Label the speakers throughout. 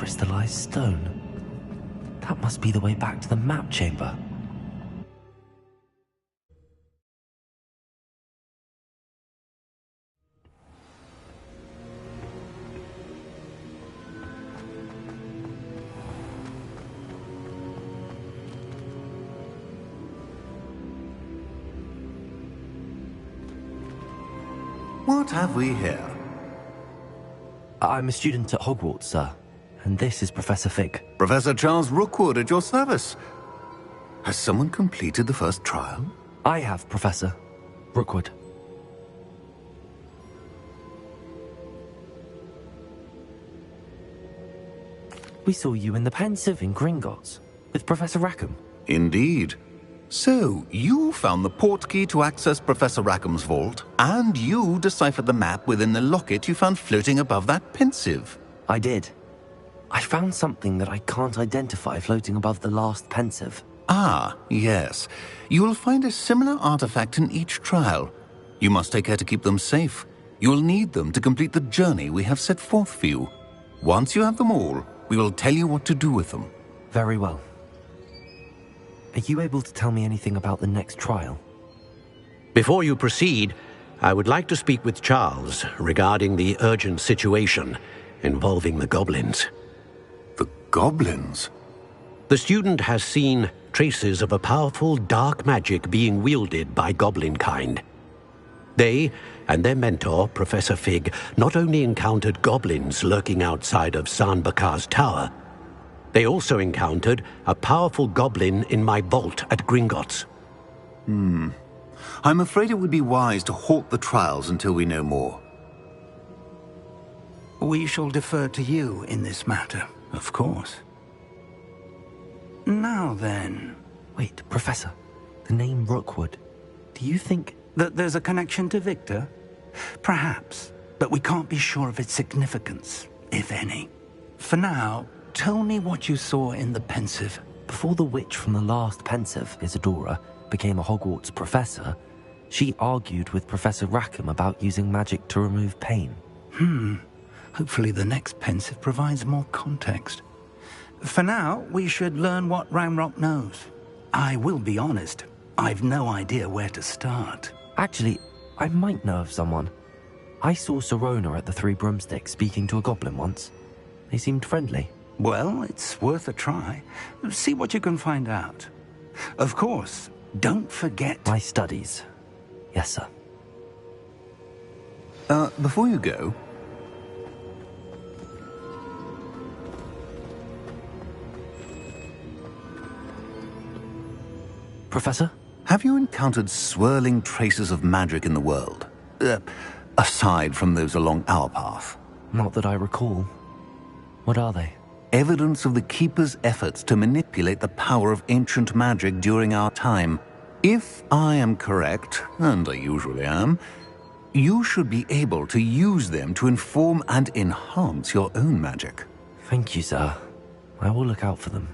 Speaker 1: crystallized stone. That must be the way back to the map chamber.
Speaker 2: What have we here?
Speaker 1: I'm a student at Hogwarts, sir, and this is Professor Fig.
Speaker 2: Professor Charles Rookwood at your service. Has someone completed the first trial?
Speaker 1: I have, Professor Rookwood. We saw you in the Pensive in Gringotts with Professor Rackham.
Speaker 2: Indeed. So, you found the portkey to access Professor Rackham's vault, and you deciphered the map within the locket you found floating above that Pensive.
Speaker 1: I did. I found something that I can't identify floating above the last Pensive.
Speaker 2: Ah, yes. You will find a similar artifact in each trial. You must take care to keep them safe. You will need them to complete the journey we have set forth for you. Once you have them all, we will tell you what to do with them.
Speaker 1: Very well. Are you able to tell me anything about the next trial?
Speaker 3: Before you proceed, I would like to speak with Charles regarding the urgent situation involving the goblins.
Speaker 2: The goblins?
Speaker 3: The student has seen traces of a powerful dark magic being wielded by goblin kind. They and their mentor, Professor Fig, not only encountered goblins lurking outside of San Bakar's tower, they also encountered a powerful goblin in my vault at Gringotts.
Speaker 2: I'm afraid it would be wise to halt the trials until we know more.
Speaker 4: We shall defer to you in this matter, of course. Now then...
Speaker 1: Wait, Professor. The name Rookwood. Do you think...
Speaker 4: that there's a connection to Victor? Perhaps, but we can't be sure of its significance, if any. For now, tell me what you saw in the Pensive.
Speaker 1: Before the witch from the last Pensive, Isadora, became a Hogwarts professor, she argued with Professor Rackham about using magic to remove pain.
Speaker 4: Hopefully the next Pensive provides more context. For now, we should learn what Ramrock knows. I will be honest, I've no idea where to start.
Speaker 1: Actually, I might know of someone. I saw Sirona at the Three Broomsticks speaking to a goblin once. They seemed friendly.
Speaker 4: Well, it's worth a try. See what you can find out. Of course, don't forget...
Speaker 1: My studies. Yes, sir.
Speaker 2: Before you go...
Speaker 1: Professor?
Speaker 2: Have you encountered swirling traces of magic in the world? Aside from those along our path?
Speaker 1: Not that I recall. What are they?
Speaker 2: Evidence of the Keeper's efforts to manipulate the power of ancient magic during our time. If I am correct, and I usually am, you should be able to use them to inform and enhance your own magic.
Speaker 1: Thank you, sir. I will look out for them.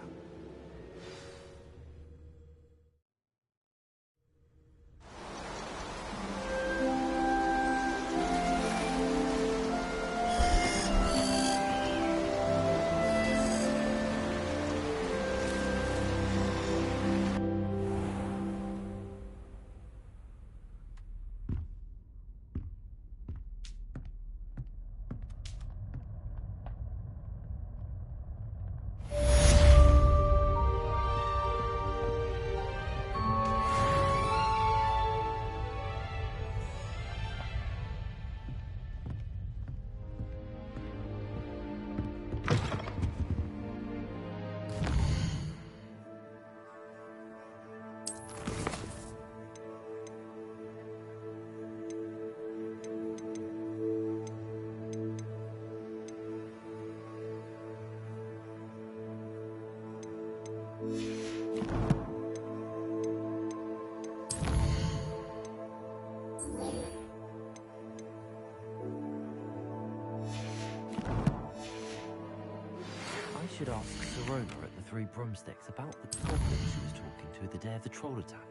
Speaker 1: I should ask Sirona at the Three Broomsticks about the goblin she was talking to the day of the troll attack.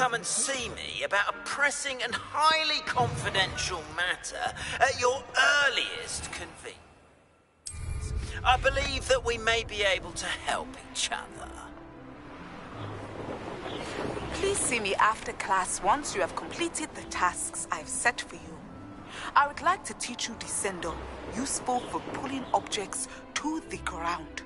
Speaker 5: come and see me about a pressing and highly confidential matter at your earliest convenience. I believe that we may be able to help each other.
Speaker 6: Please see me after class once you have completed the tasks I've set for you. I would like to teach you Descendo, useful for pulling objects to the ground.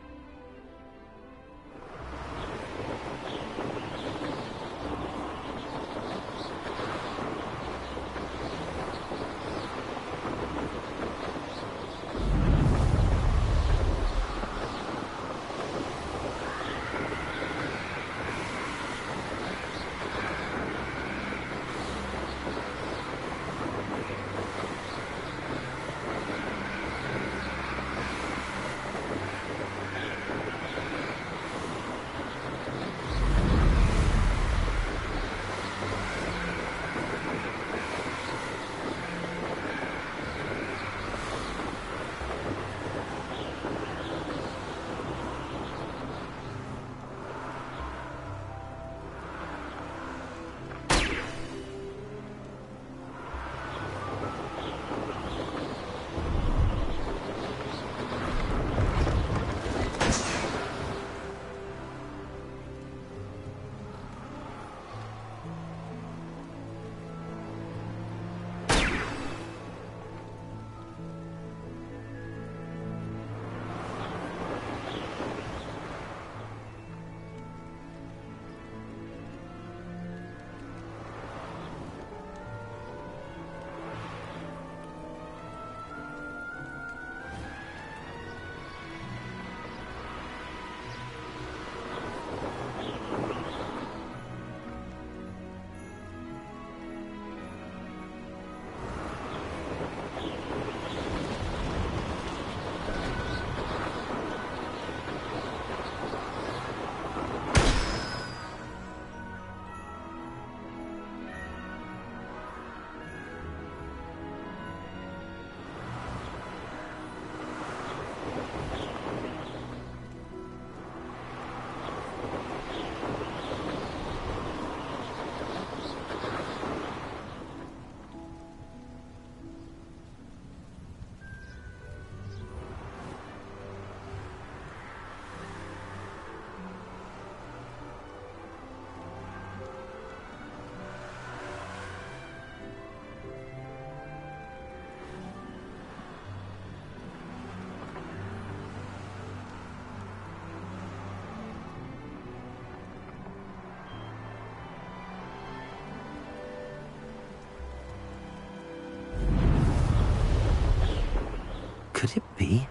Speaker 1: Could it be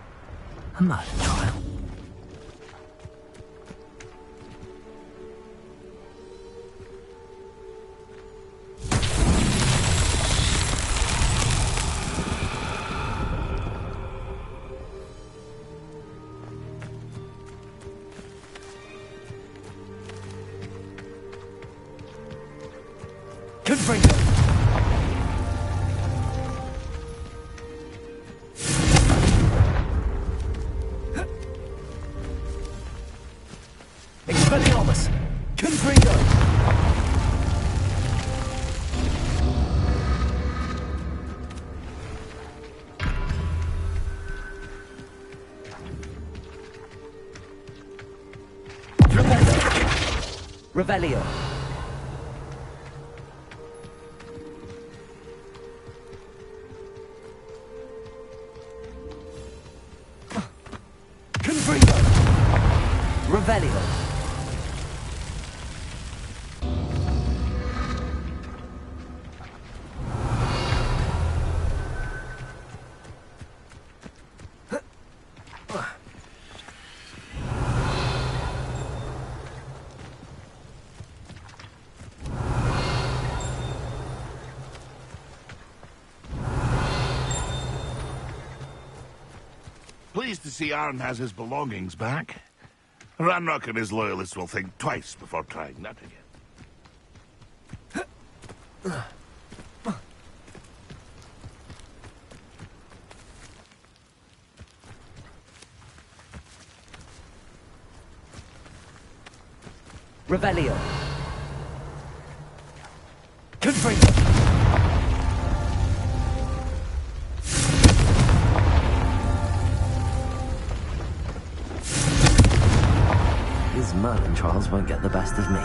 Speaker 1: a murder trial?
Speaker 7: Confringo! Expelliarmus! Confringo! Revelio! Confringo! Revelio!
Speaker 8: Pleased to see Arn has his belongings back. Ranrock and his loyalists will think twice before trying that again.
Speaker 7: Revelio!
Speaker 1: Merlin trials won't get the best of me.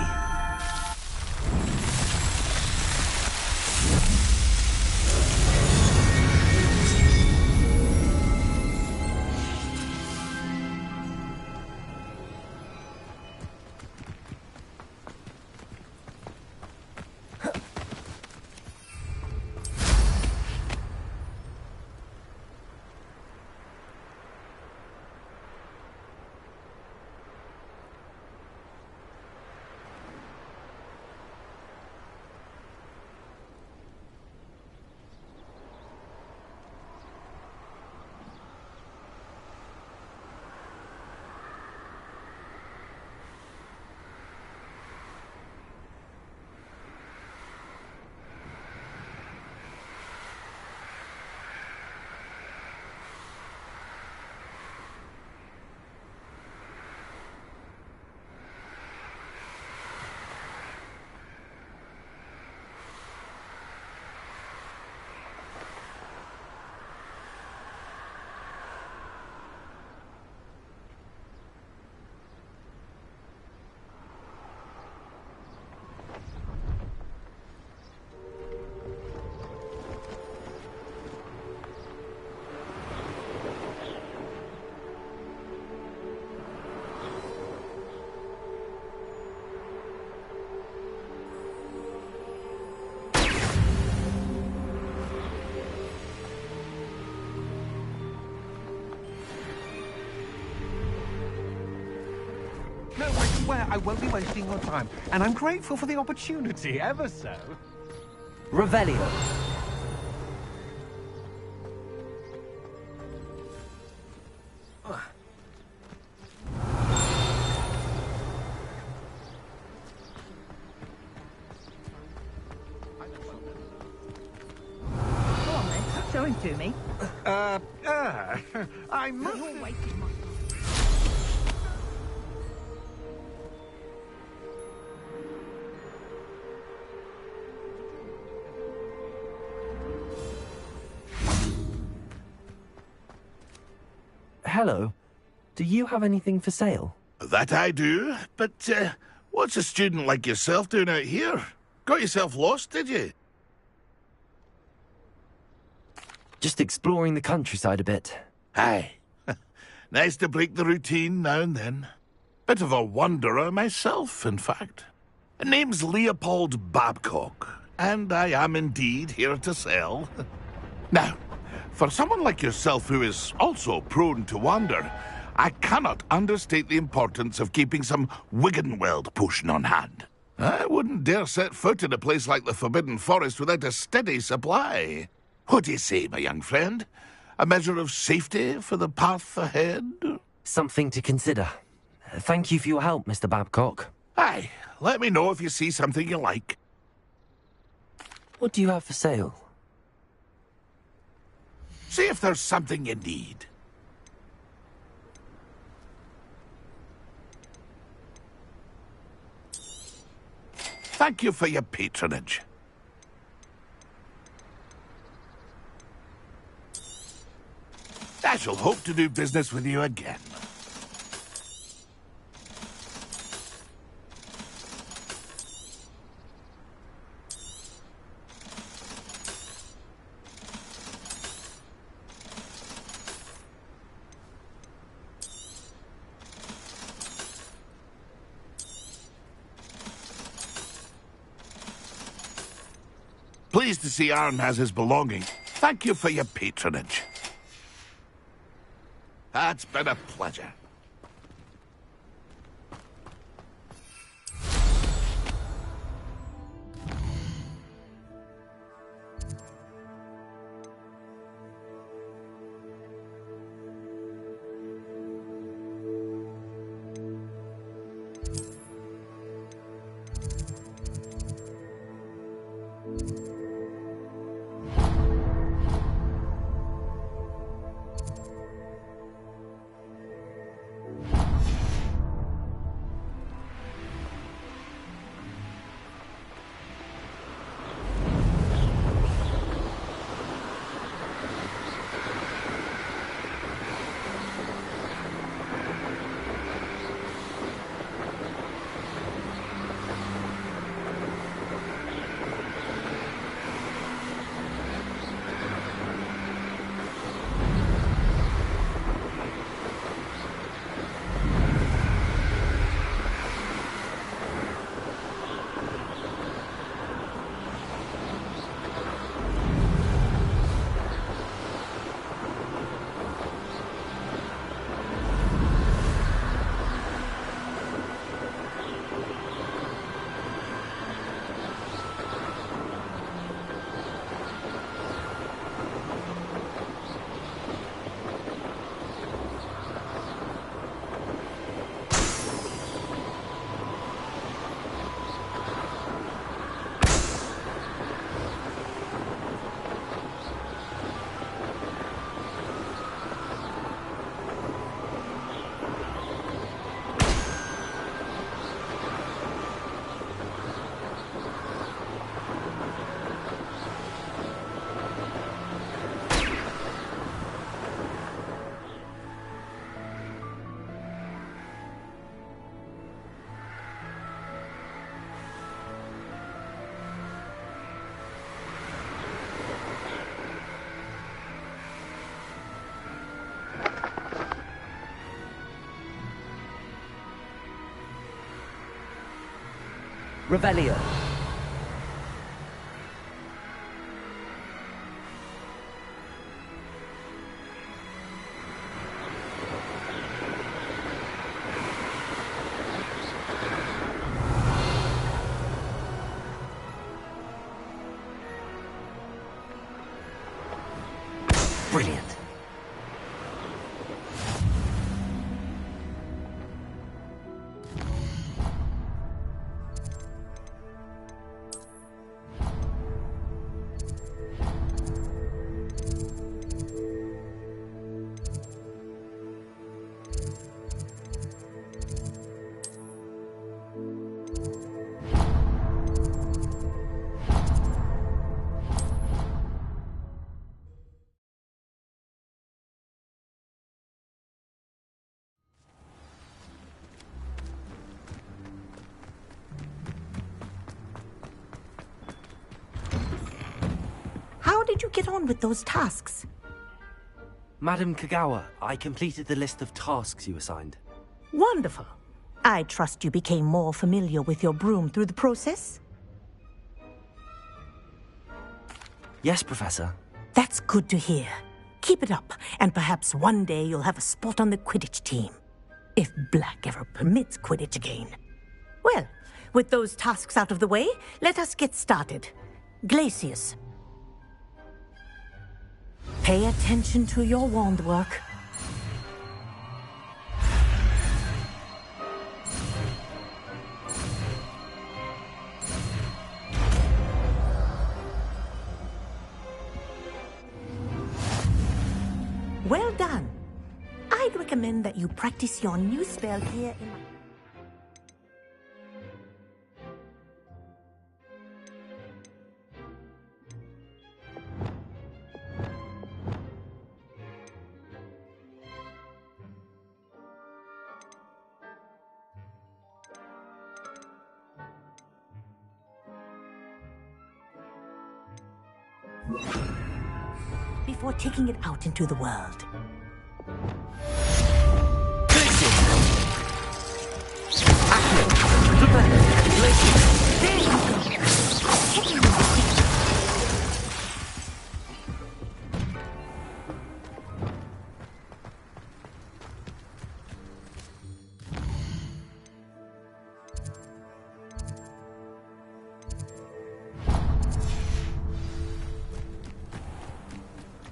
Speaker 9: No, I swear I won't be wasting your time, and I'm grateful for the opportunity, ever so.
Speaker 7: Revelio.
Speaker 10: Go on then, show him to me.
Speaker 9: I'm not...
Speaker 10: You're wasting my...
Speaker 1: Hello. Do you have anything for sale?
Speaker 8: That I do, but what's a student like yourself doing out here? Got yourself lost, did you?
Speaker 1: Just exploring the countryside a bit.
Speaker 8: Aye. Nice to break the routine now and then. Bit of a wanderer myself, in fact. Name's Leopold Babcock, and I am indeed here to sell. Now, for someone like yourself who is also prone to wander, I cannot understate the importance of keeping some Wiggenweld potion on hand. I wouldn't dare set foot in a place like the Forbidden Forest without a steady supply. What do you say, my young friend? A measure of safety for the path ahead?
Speaker 1: Something to consider. Thank you for your help, Mr. Babcock.
Speaker 8: Aye, let me know if you see something you like.
Speaker 1: What do you have for sale?
Speaker 8: See if there's something you need. Thank you for your patronage. I shall hope to do business with you again. Pleased to see Aaron has his belongings. Thank you for your patronage. It's been a pleasure.
Speaker 7: Revelio.
Speaker 1: Brilliant.
Speaker 11: How did you get on with those tasks?
Speaker 1: Madam Kagawa, I completed the list of tasks you assigned.
Speaker 11: Wonderful. I trust you became more familiar with your broom through the process?
Speaker 1: Yes, Professor.
Speaker 11: That's good to hear. Keep it up, and perhaps one day you'll have a spot on the Quidditch team. If Black ever permits Quidditch again. Well, with those tasks out of the way, let us get started. Glacius. Pay attention to your wand work. Well done. I'd recommend that you practice your new spell here in my... before taking it out into the world.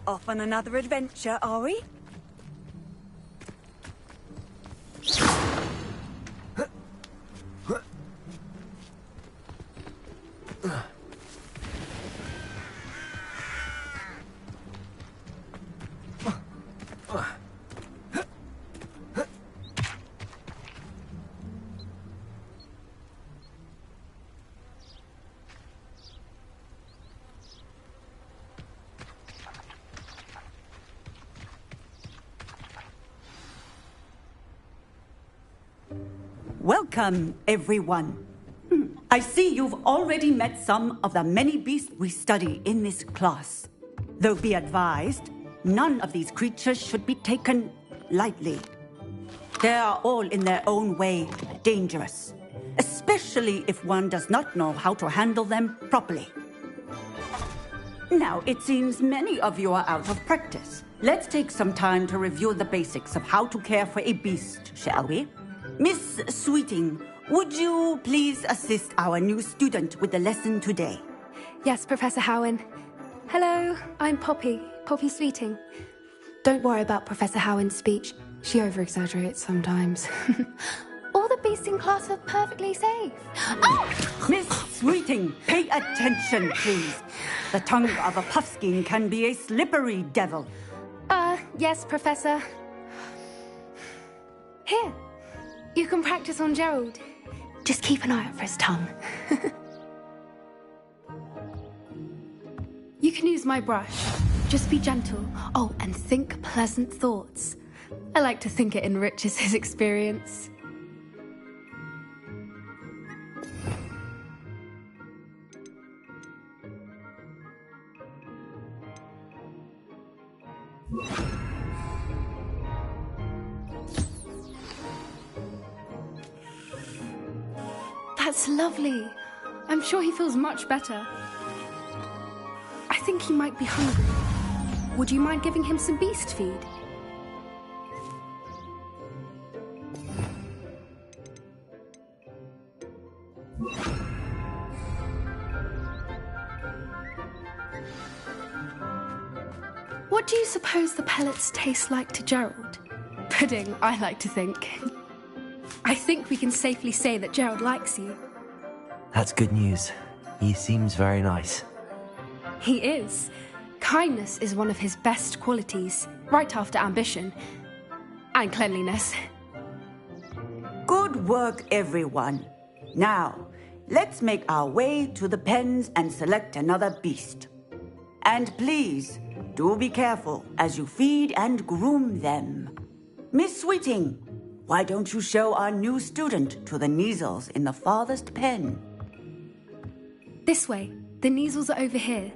Speaker 10: Off on another adventure, are we?
Speaker 12: Welcome, everyone. I see you've already met some of the many beasts we study in this class. Though be advised, none of these creatures should be taken lightly. They are all in their own way dangerous, especially if one does not know how to handle them properly. Now, it seems many of you are out of practice. Let's take some time to review the basics of how to care for a beast, shall we? Miss Sweeting, would you please assist our new student with the lesson today?
Speaker 13: Yes, Professor Howen. Hello, I'm Poppy Sweeting. Don't worry about Professor Howen's speech. She over-exaggerates sometimes. All the beasts in class are perfectly safe.
Speaker 12: Oh! Miss Sweeting, pay attention, please. The tongue of a puffskein can be a slippery devil.
Speaker 13: Yes, Professor. Here. You can practice on Gerald. Just keep an eye out for his tongue. You can use my brush. Just be gentle. Oh, and think pleasant thoughts. I like to think it enriches his experience. That's lovely. I'm sure he feels much better. I think he might be hungry. Would you mind giving him some beast feed? What do you suppose the pellets taste like to Gerald? Pudding, I like to think. I think we can safely say that Gerald likes you.
Speaker 1: That's good news. He seems very nice.
Speaker 13: He is. Kindness is one of his best qualities, right after ambition. And cleanliness.
Speaker 12: Good work, everyone. Now, let's make our way to the pens and select another beast. And please, do be careful as you feed and groom them. Miss Sweeting, why don't you show our new student to the Kneazles in the farthest pen?
Speaker 13: This way. The Kneazles are over here.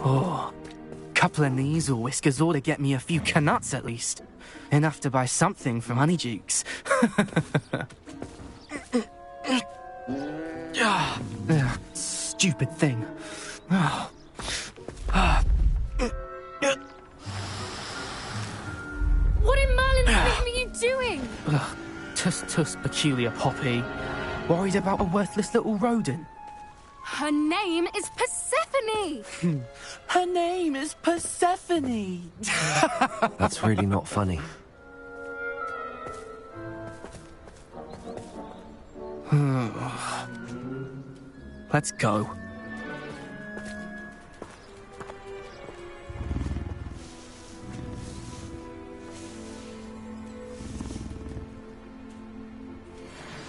Speaker 14: Oh, couple of Kneazle whiskers ought to get me a few canuts at least. Enough to buy something from Honeydukes. Stupid thing.
Speaker 13: What in Merlin's name are you doing?
Speaker 14: Tuss, peculiar Poppy. Worried about a worthless little rodent.
Speaker 13: Her name is Persephone!
Speaker 14: Her name is Persephone!
Speaker 1: That's really not funny.
Speaker 14: Let's go.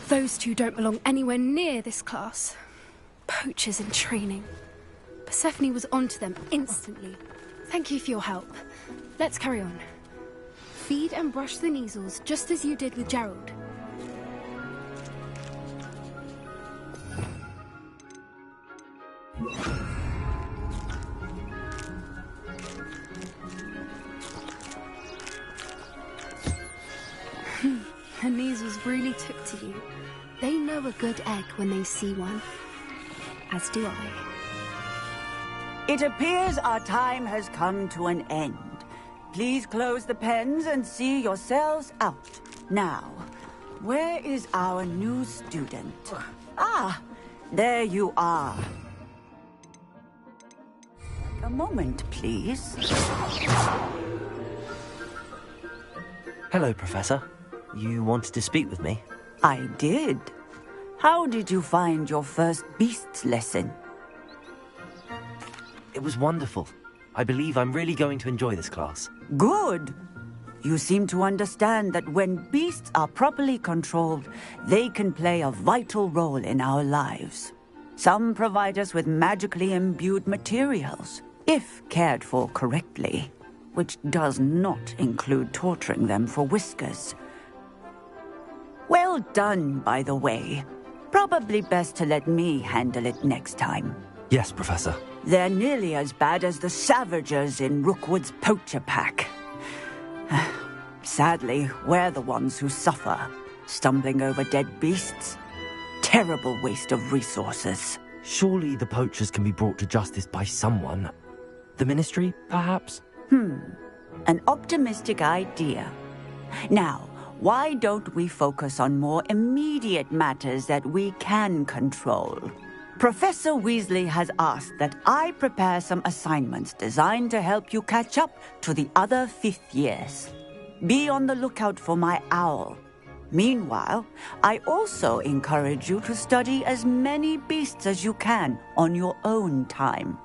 Speaker 13: Those two don't belong anywhere near this class. Poachers in training. Persephone was onto them instantly. Thank you for your help. Let's carry on. Feed and brush the Kneazles just as you did with Gerald. The Kneazles really took to you. They know a good egg when they see one. As do I.
Speaker 12: It appears our time has come to an end. Please close the pens and see yourselves out. Now, where is our new student? Ah, there you are. A moment, please.
Speaker 1: Hello, Professor. You wanted to speak with me?
Speaker 12: I did. How did you find your first beasts lesson?
Speaker 1: It was wonderful. I believe I'm really going to enjoy this class.
Speaker 12: Good. You seem to understand that when beasts are properly controlled, they can play a vital role in our lives. Some provide us with magically imbued materials, if cared for correctly, which does not include torturing them for whiskers. Well done, by the way. Probably best to let me handle it next time.
Speaker 1: Yes, Professor.
Speaker 12: They're nearly as bad as the Savagers in Rookwood's poacher pack. Sadly, we're the ones who suffer, stumbling over dead beasts. Terrible waste of resources.
Speaker 1: Surely the poachers can be brought to justice by someone. The Ministry, perhaps?
Speaker 12: An optimistic idea. Now, why don't we focus on more immediate matters that we can control? Professor Weasley has asked that I prepare some assignments designed to help you catch up to the other fifth years. Be on the lookout for my owl. Meanwhile, I also encourage you to study as many beasts as you can on your own time.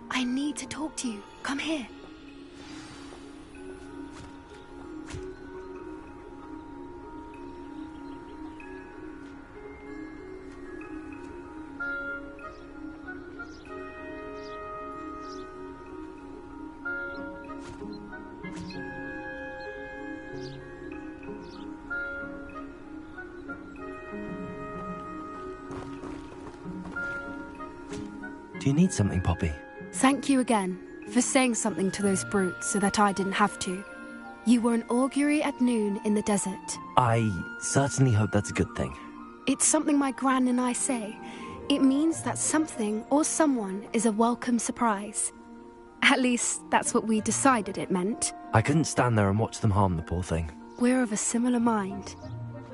Speaker 13: I need to talk to you. Come here.
Speaker 1: Do you need something, Poppy?
Speaker 13: Thank you again for saying something to those brutes so that I didn't have to. You were an augury at noon in the desert.
Speaker 1: I certainly hope that's a good thing.
Speaker 13: It's something my gran and I say. It means that something or someone is a welcome surprise. At least, that's what we decided it meant.
Speaker 1: I couldn't stand there and watch them harm the poor thing.
Speaker 13: We're of a similar mind.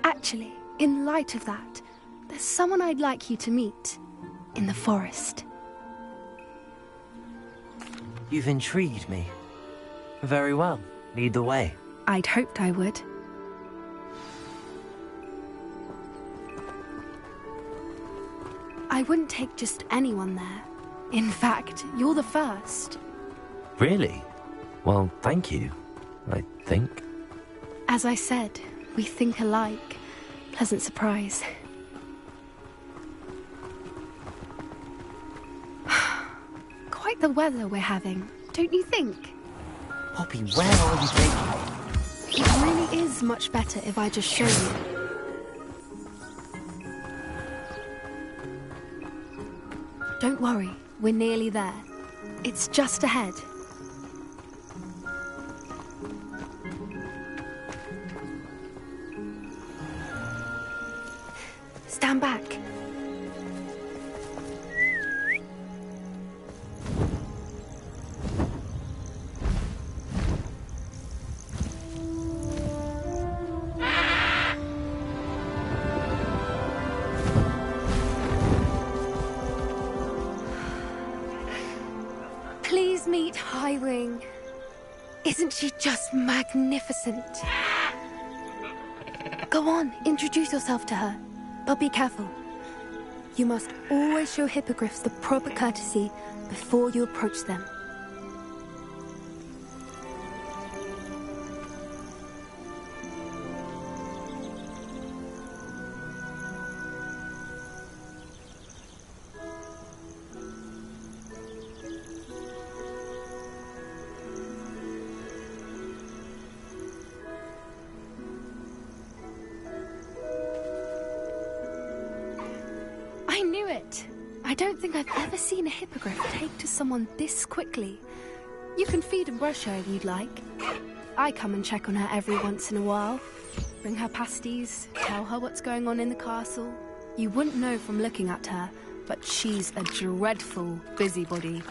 Speaker 13: Actually, in light of that, there's someone I'd like you to meet. In the forest.
Speaker 1: You've intrigued me. Very well. Lead the way.
Speaker 13: I'd hoped I would. I wouldn't take just anyone there. In fact, you're the first.
Speaker 1: Really? Well, thank you, I think.
Speaker 13: As I said, we think alike. Pleasant surprise. Quite the weather we're having, don't you think?
Speaker 1: Poppy, where are you taking me?
Speaker 13: It really is much better if I just show you. Don't worry, we're nearly there. It's just ahead. Stand back. Please meet Highwing. Isn't she just magnificent? Go on, introduce yourself to her. But be careful. You must always show hippogriffs the proper courtesy before you approach them. I knew it! I don't think I've ever seen a hippogriff take to someone this quickly. You can feed and brush her if you'd like. I come and check on her every once in a while. Bring her pasties, tell her what's going on in the castle. You wouldn't know from looking at her, but she's a dreadful busybody.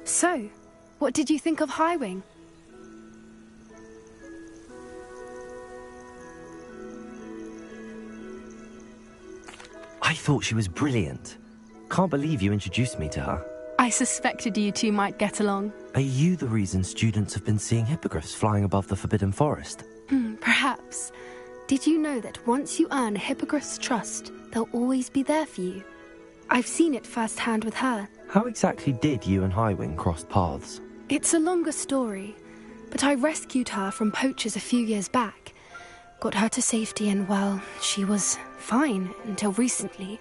Speaker 13: So, what did you think of Highwing?
Speaker 1: I thought she was brilliant. Can't believe you introduced me to her.
Speaker 13: I suspected you two might get along.
Speaker 1: Are you the reason students have been seeing hippogriffs flying above the Forbidden Forest?
Speaker 13: Perhaps. Did you know that once you earn a hippogriff's trust, they'll always be there for you? I've seen it firsthand with her.
Speaker 1: How exactly did you and Highwing cross paths?
Speaker 13: It's a longer story, but I rescued her from poachers a few years back. Got her to safety and, well, she was fine until recently.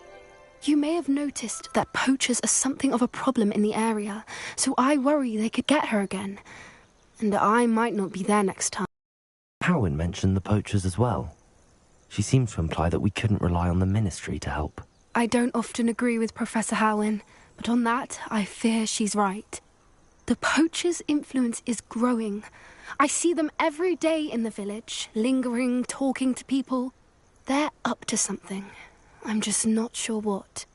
Speaker 13: You may have noticed that poachers are something of a problem in the area, so I worry they could get her again. And I might not be there next time.
Speaker 1: Howin mentioned the poachers as well. She seemed to imply that we couldn't rely on the Ministry to help.
Speaker 13: I don't often agree with Professor Howin, but on that, I fear she's right. The poachers' influence is growing. I see them every day in the village, lingering, talking to people. They're up to something. I'm just not sure what.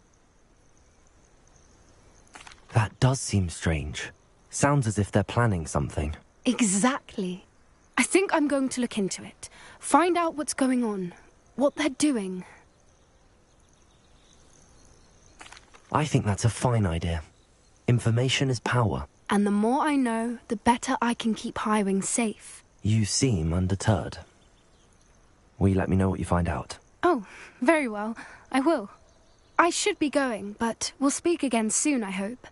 Speaker 1: That does seem strange. Sounds as if they're planning something.
Speaker 13: Exactly. I think I'm going to look into it. Find out what's going on, what they're doing.
Speaker 1: I think that's a fine idea. Information is power.
Speaker 13: And the more I know, the better I can keep Highwing safe.
Speaker 1: You seem undeterred. Will you let me know what you find out?
Speaker 13: Oh, very well. I will. I should be going, but we'll speak again soon, I hope.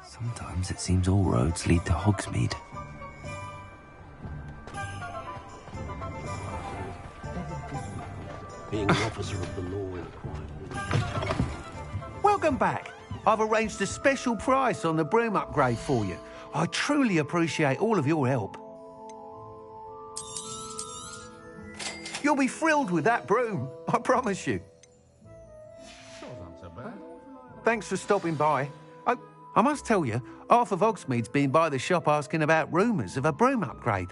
Speaker 1: Sometimes it seems all roads lead to Hogsmeade.
Speaker 3: Being an officer of the law in a crime.
Speaker 15: Welcome back. I've arranged a special price on the broom upgrade for you. I truly appreciate all of your help. You'll be thrilled with that broom, I promise you. Thanks for stopping by. I must tell you, half of Hogsmeade's been by the shop asking about rumours of a broom upgrade.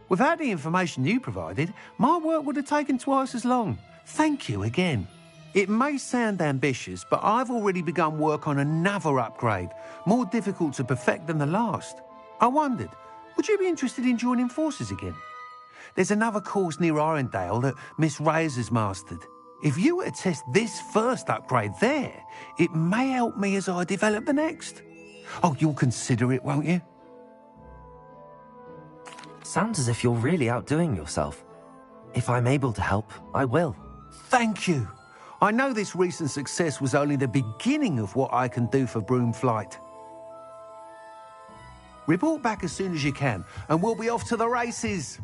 Speaker 15: Without the information you provided, my work would have taken twice as long. Thank you again. It may sound ambitious, but I've already begun work on another upgrade, more difficult to perfect than the last. I wondered, would you be interested in joining forces again? There's another course near Arendale that Miss Reyes has mastered. If you were to test this first upgrade there, it may help me as I develop the next. Oh, you'll consider it, won't you?
Speaker 1: Sounds as if you're really outdoing yourself. If I'm able to help, I will.
Speaker 15: Thank you. I know this recent success was only the beginning of what I can do for broom flight. Report back as soon as you can, and we'll be off to the races.